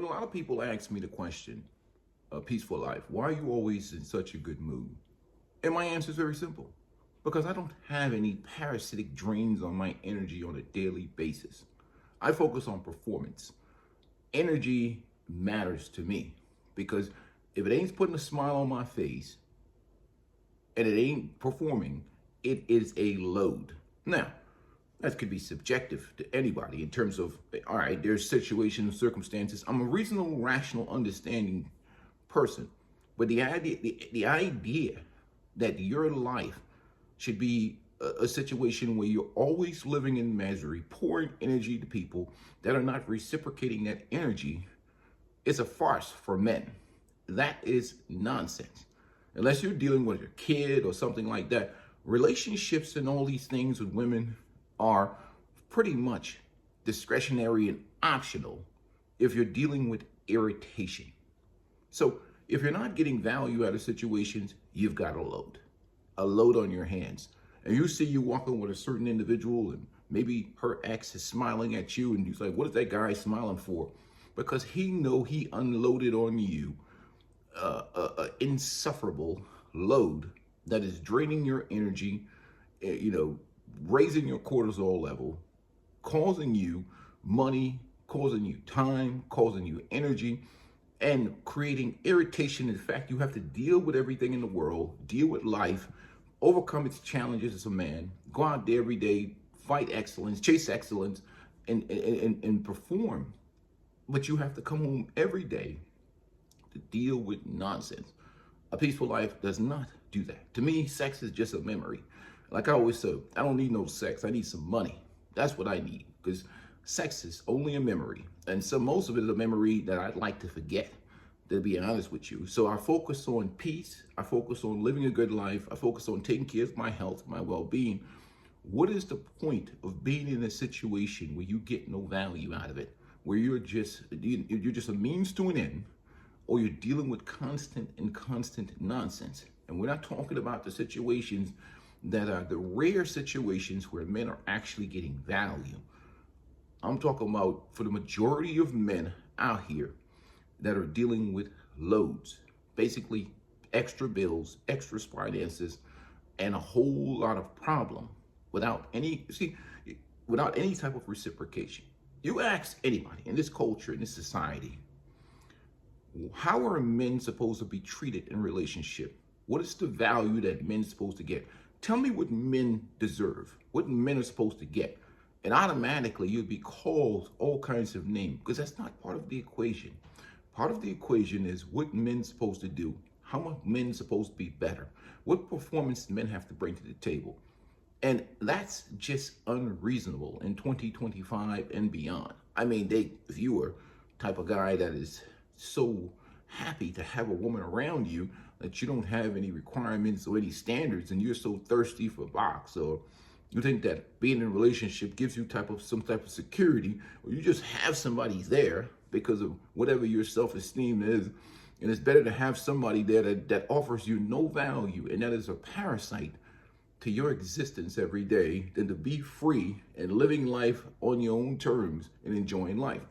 a lot of people ask me the question, a peaceful life, why are you always in such a good mood? And my answer is very simple. Because I don't have any parasitic drains on my energy on a daily basis. I focus on performance. Energy matters to me because if it ain't putting a smile on my face and it ain't performing, it is a load. Now, that could be subjective to anybody in terms of, all right, there's situations, circumstances. I'm a reasonable, rational, understanding person. But the idea that your life should be a situation where you're always living in misery, pouring energy to people that are not reciprocating that energy, is a farce for men. That is nonsense. Unless you're dealing with your kid or something like that, relationships and all these things with women are pretty much discretionary and optional if you're dealing with irritation. So if you're not getting value out of situations, you've got a load on your hands. And you see you walking with a certain individual and maybe her ex is smiling at you and you're like, what is that guy smiling for? Because he unloaded on you an insufferable load that is draining your energy, raising your cortisol level, causing you money, causing you time, causing you energy, and creating irritation. In fact, you have to deal with everything in the world, deal with life, overcome its challenges as a man, go out there every day, fight excellence, chase excellence, and perform. But you have to come home every day to deal with nonsense. A peaceful life does not do that. To me, sex is just a memory. Like I always say, I don't need no sex. I need some money. That's what I need, because sex is only a memory. And so most of it is a memory that I'd like to forget, to be honest with you. So I focus on peace. I focus on living a good life. I focus on taking care of my health, my well-being. What is the point of being in a situation where you get no value out of it, where you're just a means to an end, or you're dealing with constant nonsense? And we're not talking about the situations that are the rare situations where men are actually getting value. I'm talking about for the majority of men out here that are dealing with loads, basically extra bills, extra finances, and a whole lot of problem without any type of reciprocation. You ask anybody in this culture, in this society, how are men supposed to be treated in relationship? What is the value that men are supposed to get? Tell me what men deserve, what men are supposed to get. And automatically you'd be called all kinds of names, because that's not part of the equation. Part of the equation is what men's supposed to do, how much men's supposed to be better, what performance men have to bring to the table. And that's just unreasonable in 2025 and beyond. I mean, if you were type of guy that is so happy to have a woman around you that you don't have any requirements or any standards, and you're so thirsty for box, or you think that being in a relationship gives you some type of security, or you just have somebody there because of whatever your self-esteem is, and it's better to have somebody there that offers you no value and that is a parasite to your existence every day than to be free and living life on your own terms and enjoying life.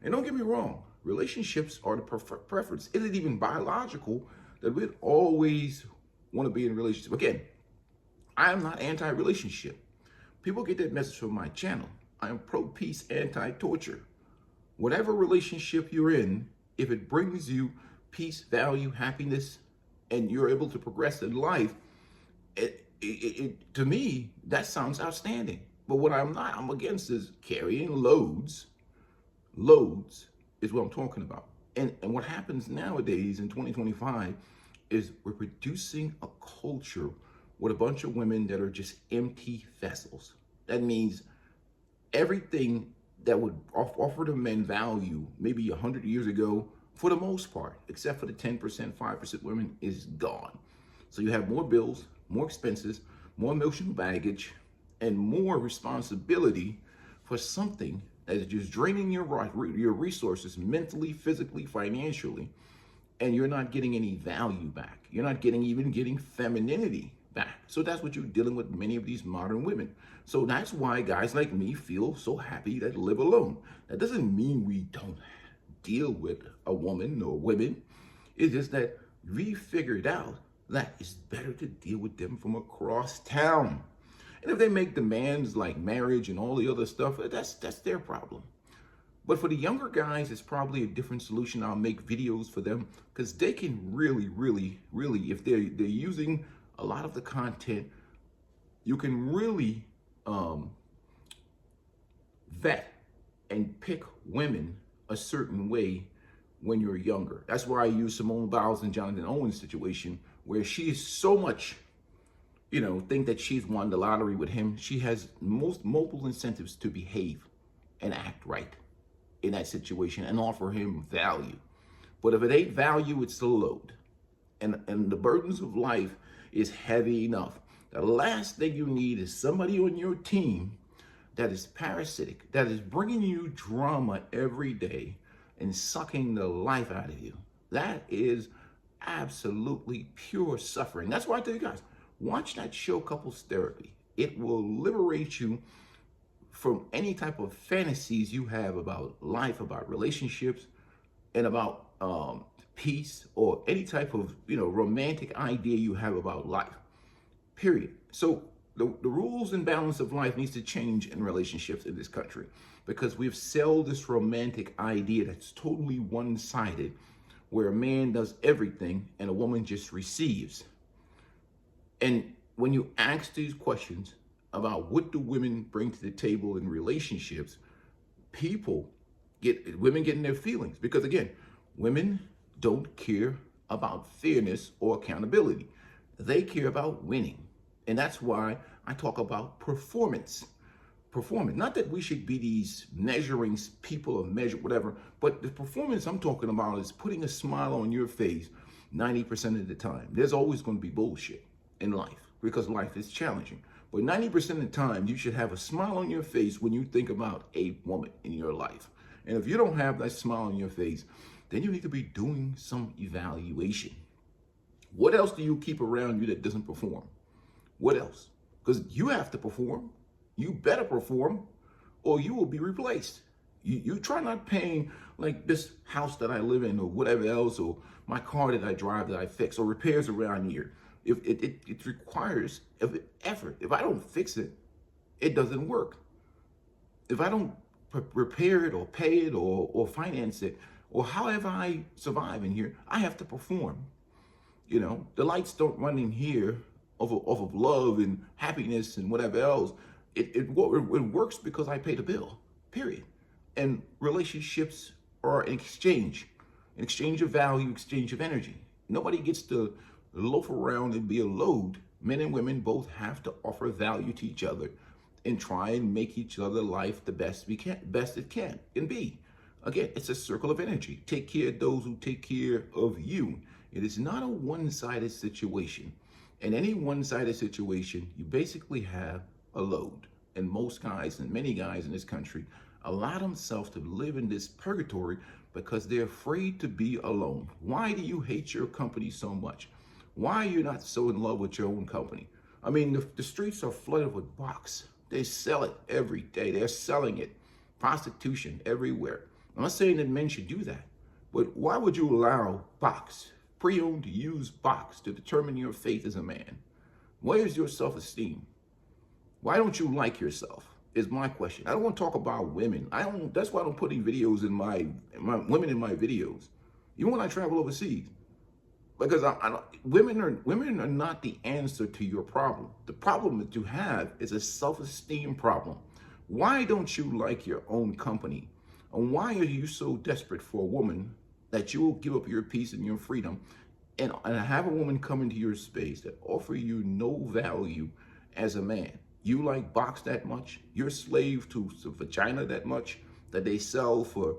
And don't get me wrong, relationships are the preference. It isn't even biological that we'd always want to be in a relationship. Again, I am not anti-relationship. People get that message from my channel. I am pro-peace, anti-torture. Whatever relationship you're in, if it brings you peace, value, happiness, and you're able to progress in life, to me, that sounds outstanding. But what I'm against is carrying loads. Loads is what I'm talking about. And what happens nowadays in 2025 is we're producing a culture with a bunch of women that are just empty vessels. That means everything that would offer to men value maybe 100 years ago, for the most part, except for the 10%, 5% women, is gone. So you have more bills, more expenses, more emotional baggage, and more responsibility for something that is just draining your resources mentally, physically, financially, and you're not getting any value back. You're not even getting femininity back. So that's what you're dealing with many of these modern women. So that's why guys like me feel so happy to live alone. That doesn't mean we don't deal with a woman or women. It's just that we figured out that it's better to deal with them from across town. And if they make demands like marriage and all the other stuff, that's their problem. But for the younger guys, it's probably a different solution. I'll make videos for them because they can really, if they're using a lot of the content, you can really vet and pick women a certain way when you're younger. That's why I use Simone Biles and Jonathan Owens' situation, where she is so much, think that she's won the lottery with him. She has multiple incentives to behave and act right in that situation and offer him value. But if it ain't value, it's the load. And the burdens of life is heavy enough. The last thing you need is somebody on your team that is parasitic, that is bringing you drama every day and sucking the life out of you. That is absolutely pure suffering. That's why I tell you guys, watch that show, Couples Therapy. It will liberate you from any type of fantasies you have about life, about relationships, and about peace, or any type of romantic idea you have about life. Period. So the rules and balance of life needs to change in relationships in this country, because we've sold this romantic idea that's totally one-sided, where a man does everything and a woman just receives. And when you ask these questions about what do women bring to the table in relationships, women get in their feelings, because again, women don't care about fairness or accountability. They care about winning. And that's why I talk about performance. Not that we should be these measuring people or measure whatever, but the performance I'm talking about is putting a smile on your face 90% of the time. There's always going to be bullshit in life because life is challenging. But 90% of the time, you should have a smile on your face when you think about a woman in your life. And if you don't have that smile on your face, then you need to be doing some evaluation. What else do you keep around you that doesn't perform? What else? Because you have to perform. You better perform or you will be replaced. You try not paying like this house that I live in or whatever else, or my car that I drive that I fix, or repairs around here. If it requires effort. If I don't fix it, it doesn't work. If I don't repair it or pay it or finance it, or however I survive in here, I have to perform. The lights don't run in here off of love and happiness and whatever else. It works because I pay the bill, period. And relationships are an exchange of value, exchange of energy. Nobody gets to loaf around and be a load. Men and women both have to offer value to each other and try and make each other life the best it can be. Again, it's a circle of energy. Take care of those who take care of you. It is not a one-sided situation. In any one-sided situation, you basically have a load. And most guys, and many guys in this country, allow themselves to live in this purgatory because they're afraid to be alone. Why do you hate your company so much? Why are you not so in love with your own company? I mean, the streets are flooded with box. They sell it every day. They're selling it. Prostitution everywhere. I'm not saying that men should do that, but why would you allow box, pre-owned used box, to determine your faith as a man? Where is your self-esteem? Why don't you like yourself? Is my question. I don't want to talk about women. That's why I don't put any videos in my women in my videos, even when I travel overseas, because women are not the answer to your problem. The problem that you have is a self-esteem problem. Why don't you like your own company? And why are you so desperate for a woman that you will give up your peace and your freedom and have a woman come into your space that offer you no value as a man? You like box that much? You're a slave to some vagina that much that they sell for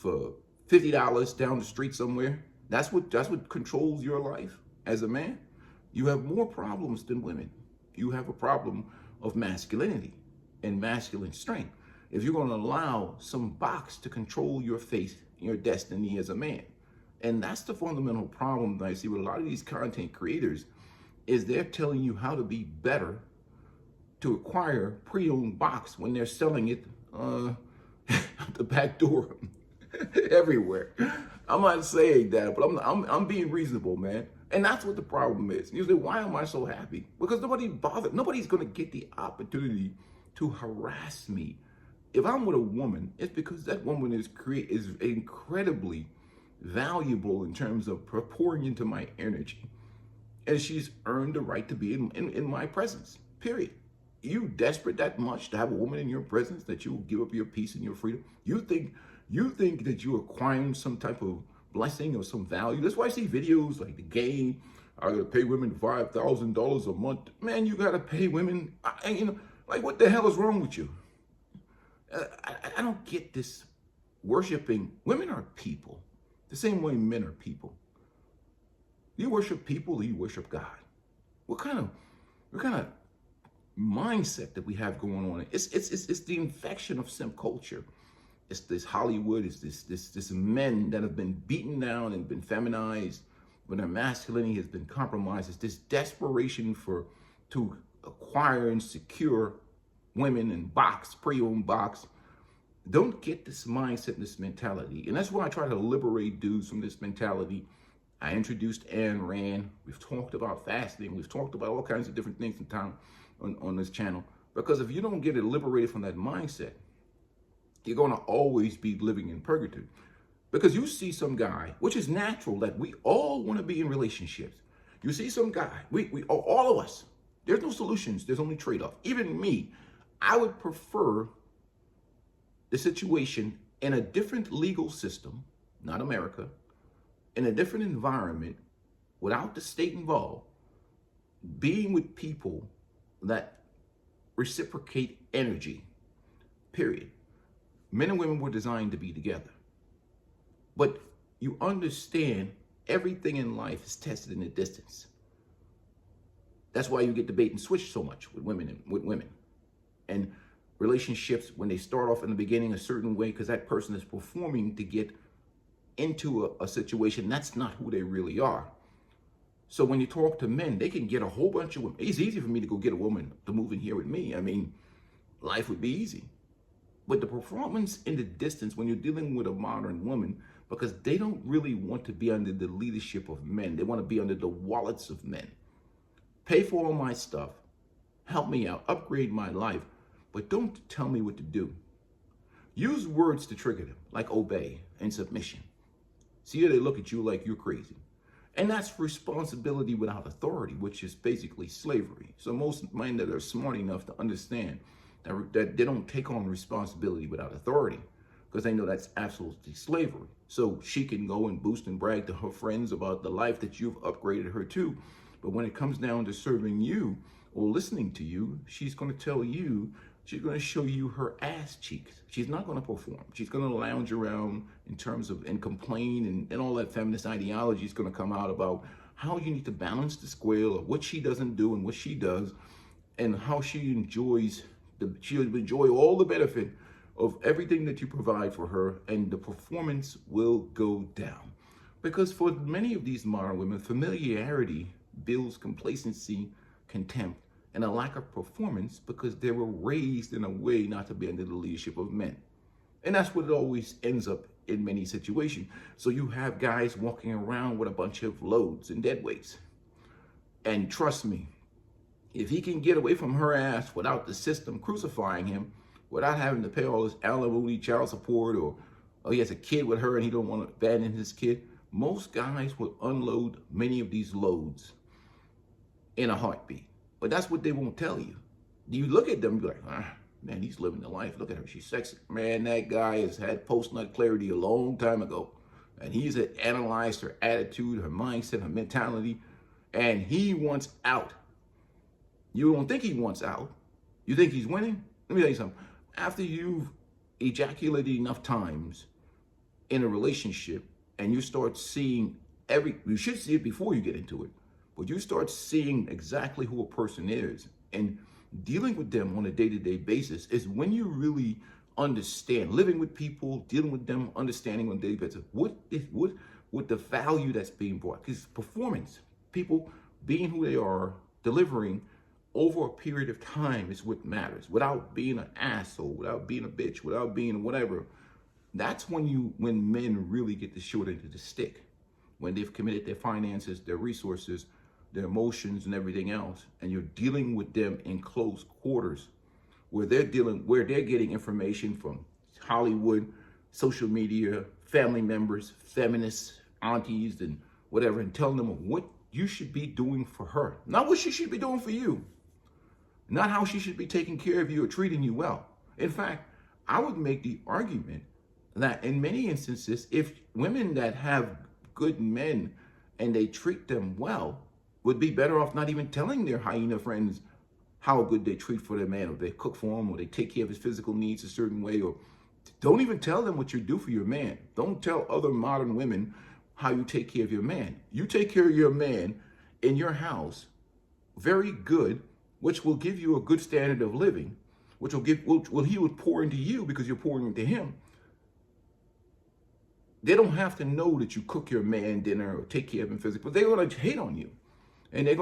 $50 down the street somewhere? That's what controls your life as a man? You have more problems than women. You have a problem of masculinity and masculine strength. If you're going to allow some box to control your fate, your destiny as a man. And that's the fundamental problem that I see with a lot of these content creators, is they're telling you how to be better to acquire pre-owned box when they're selling it out the back door. everywhere. I'm not saying that, but I'm being reasonable, man. And that's what the problem is. You say, why am I so happy? Because nobody's gonna get the opportunity to harass me. If I'm with a woman, it's because that woman is incredibly valuable in terms of pouring into my energy. And she's earned the right to be in my presence. Period. You desperate that much to have a woman in your presence that you will give up your peace and your freedom? You think that you're acquiring some type of blessing or some value? That's why I see videos like the game. I gotta pay women $5,000 a month. Man, you gotta pay women. Like what the hell is wrong with you? I don't get this worshiping. Women are people, the same way men are people. You worship people, or you worship God? What kind of mindset that we have going on? It's the infection of simp culture. It's this Hollywood. It's this men that have been beaten down and been feminized, when their masculinity has been compromised. It's this desperation to acquire and secure women and pre-owned box. Don't get this mindset, this mentality. And that's why I try to liberate dudes from this mentality. I introduced Ayn Rand. We've talked about fasting. We've talked about all kinds of different things in time on this channel. Because if you don't get it liberated from that mindset, you're going to always be living in purgatory. Because you see some guy, which is natural, that we all want to be in relationships. You see some guy, all of us, there's no solutions. There's only trade-off. Even me, I would prefer the situation in a different legal system, not America, in a different environment, without the state involved, being with people that reciprocate energy, period. Men and women were designed to be together. But you understand everything in life is tested in the distance. That's why you get the bait and switch so much with women. And relationships, when they start off in the beginning a certain way, because that person is performing to get into a situation, that's not who they really are. So when you talk to men, they can get a whole bunch of women. It's easy for me to go get a woman to move in here with me. I mean, life would be easy. But the performance in the distance, when you're dealing with a modern woman, because they don't really want to be under the leadership of men. They want to be under the wallets of men. Pay for all my stuff. Help me out. Upgrade my life. But don't tell me what to do. Use words to trigger them, like obey and submission. See how they look at you like you're crazy. And that's responsibility without authority, which is basically slavery. So most men that are smart enough to understand that they don't take on responsibility without authority, because they know that's absolutely slavery. So she can go and boost and brag to her friends about the life that you've upgraded her to. But when it comes down to serving you or listening to you, she's going to tell you, she's going to show you her ass cheeks. She's not going to perform. She's going to lounge around and complain, and all that feminist ideology is going to come out about how you need to balance the scale of what she doesn't do and what she does, and how she'll enjoy all the benefit of everything that you provide for her, and the performance will go down. Because for many of these modern women, familiarity builds complacency, contempt, and a lack of performance, because they were raised in a way not to be under the leadership of men. And that's what it always ends up in many situations. So you have guys walking around with a bunch of loads and dead weights. And trust me, if he can get away from her ass without the system crucifying him, without having to pay all his alimony, child support, or he has a kid with her and he don't want to abandon his kid, most guys will unload many of these loads in a heartbeat. But that's what they won't tell you. You look at them and be like, man, he's living the life. Look at her, she's sexy. Man, that guy has had post-nut clarity a long time ago. And he's analyzed her attitude, her mindset, her mentality, and he wants out. You don't think he wants out. You think he's winning? Let me tell you something. After you've ejaculated enough times in a relationship and you start seeing you should see it before you get into it, but you start seeing exactly who a person is and dealing with them on a day-to-day basis is when you really understand living with people, dealing with them, understanding on a daily basis what the value that's being brought. Because performance, people being who they are, delivering over a period of time is what matters. Without being an asshole, without being a bitch, without being whatever, That's when men really get the short end of the stick, when they've committed their finances, their resources, their emotions, and everything else, and you're dealing with them in close quarters, where they're getting information from Hollywood, social media, family members, feminists, aunties, and whatever, and telling them what you should be doing for her, not what she should be doing for you, not how she should be taking care of you or treating you well. In fact, I would make the argument that in many instances, if women that have good men and they treat them well would be better off not even telling their hyena friends how good they treat for their man, or they cook for him, or they take care of his physical needs a certain way, or don't even tell them what you do for your man. Don't tell other modern women how you take care of your man. You take care of your man in your house very good, which will give you a good standard of living, which he would pour into you because you're pouring into him. They don't have to know that you cook your man dinner or take care of him physically, but they're gonna hate on you. And they're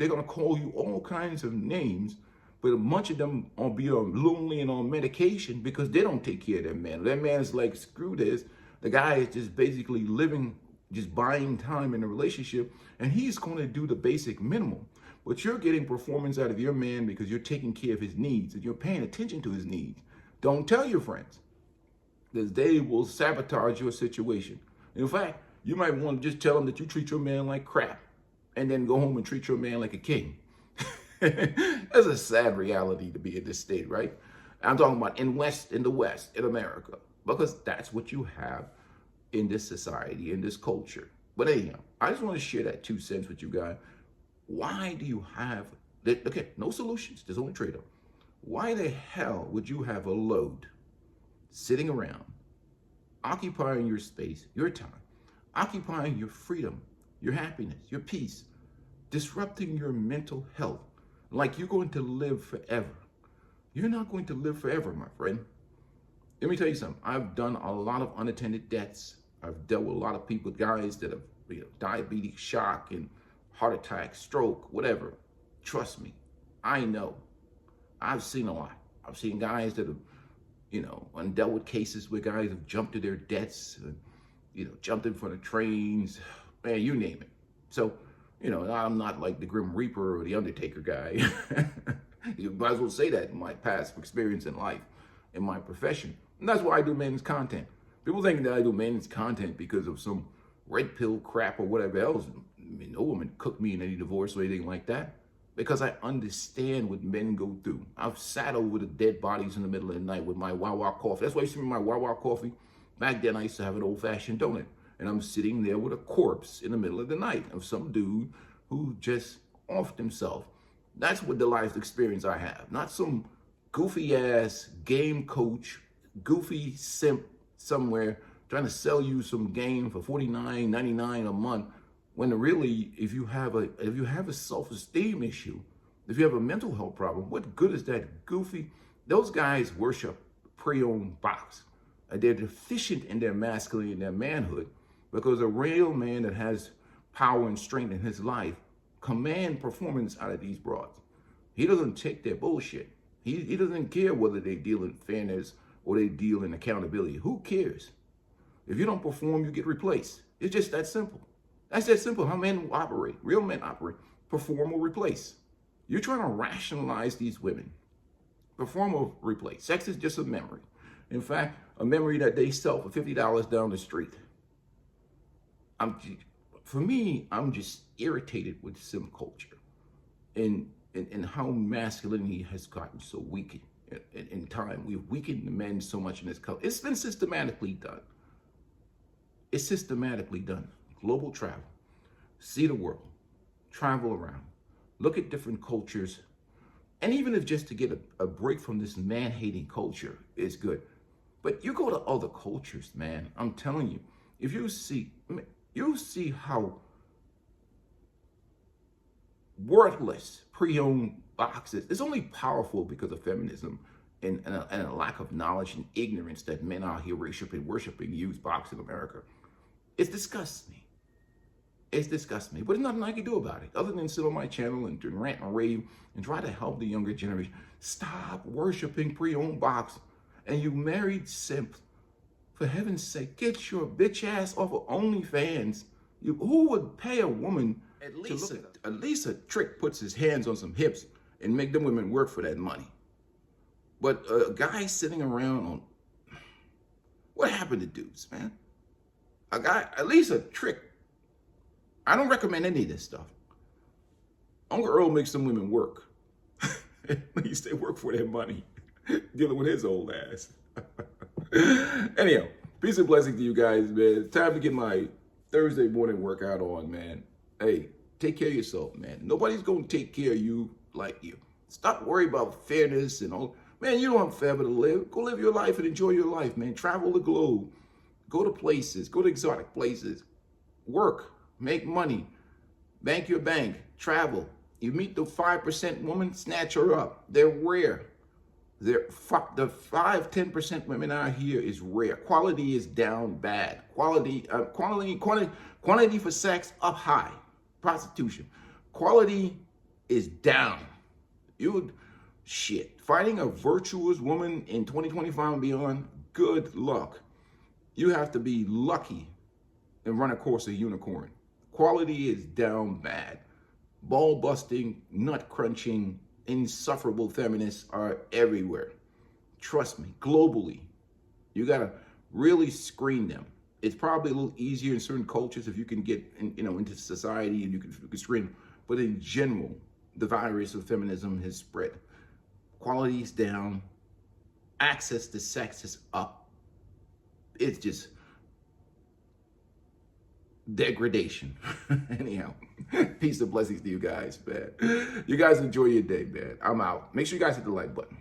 gonna call you all kinds of names, but a bunch of them will be lonely and on medication because they don't take care of their man. That man is like, screw this. The guy is just basically living, just buying time in a relationship, and he's gonna do the basic minimum. But you're getting performance out of your man because you're taking care of his needs and you're paying attention to his needs. Don't tell your friends, because they will sabotage your situation. In fact, you might want to just tell them that you treat your man like crap, and then go home and treat your man like a king. That's a sad reality to be in this state, right? I'm talking about in the West, in America, because that's what you have in this society, in this culture. But anyhow, I just want to share that 2 cents with you guys. Why do you have, okay, no solutions, there's only trade-off. Why the hell would you have a load sitting around, occupying your space, your time, occupying your freedom, your happiness, your peace, disrupting your mental health, like you're going to live forever? You're not going to live forever, my friend. Let me tell you something. I've done a lot of unattended deaths. I've dealt with a lot of people, guys that have diabetes, shock, and heart attack, stroke, whatever. Trust me, I know. I've seen a lot. I've seen guys that have, and dealt with cases where guys have jumped to their deaths, jumped in front of trains, man, you name it. So, I'm not like the Grim Reaper or the Undertaker guy. You might as well say that in my past experience in life, in my profession. And that's why I do men's content. People think that I do men's content because of some red pill crap or whatever else. I mean, no woman cooked me in any divorce or anything like that, because I understand what men go through. I've sat over the dead bodies in the middle of the night with my Wawa coffee. That's why you see me my Wawa coffee. Back then, I used to have an old-fashioned donut, and I'm sitting there with a corpse in the middle of the night of some dude who just offed himself. That's what the life experience I have, not some goofy-ass game coach, goofy simp somewhere trying to sell you some game for $49.99 a month. When really, if you have a self-esteem issue, if you have a mental health problem, what good is that goofy? Those guys worship pre-owned box. They're deficient in their masculinity and their manhood, because a real man that has power and strength in his life command performance out of these broads. He doesn't take their bullshit. He doesn't care whether they deal in fairness or they deal in accountability. Who cares? If you don't perform, you get replaced. It's just that simple. That's that simple how men operate. Real men operate. Perform or replace. You're trying to rationalize these women. Perform or replace. Sex is just a memory. In fact, a memory that they sell for $50 down the street. For me, I'm just irritated with simp culture and how masculinity has gotten so weak in time. We've weakened the men so much in this culture. It's been systematically done. It's systematically done. Global travel, see the world, travel around, look at different cultures, and even if just to get a break from this man-hating culture is good. But you go to other cultures, man, I'm telling you, if you see how worthless pre-owned boxes. It's only powerful because of feminism and a lack of knowledge and ignorance that men out here worshiping used box in America. It disgusts me. It disgusts me. But there's nothing I can do about it other than sit on my channel and rant and rave and try to help the younger generation. Stop worshiping pre-owned box. And you married simp For heaven's sake, get your bitch ass off of OnlyFans. Who would pay a woman at least a trick puts his hands on some hips and make them women work for that money? But a guy sitting around on, what happened to dudes, man? A guy, at least a trick. I don't recommend any of this stuff. Uncle Earl makes some women work. At least they work for their money, dealing with his old ass. Anyhow, peace and blessings to you guys, man. It's time to get my Thursday morning workout on, man. Hey, take care of yourself, man. Nobody's going to take care of you like you. Stop worrying about fairness and all. Man, you don't have forever to live. Go live your life and enjoy your life, man. Travel the globe. Go to places. Go to exotic places. Work. Make money. Bank your bank. Travel. You meet the 5% woman, snatch her up. They're rare. The 5-10% women out here is rare. Quality is down bad. Quantity for sex up high. Prostitution. Quality is down. Finding a virtuous woman in 2025 and beyond, good luck. You have to be lucky and run a course of unicorn. Quality is down bad. Ball busting, nut crunching, insufferable feminists are everywhere. Trust me, globally. You gotta really screen them. It's probably a little easier in certain cultures if you can get into society and you can screen them. But in general, the virus of feminism has spread. Quality is down. Access to sex is up. It's just degradation. Anyhow, peace and blessings to you guys, man. You guys enjoy your day, man. I'm out. Make sure you guys hit the like button.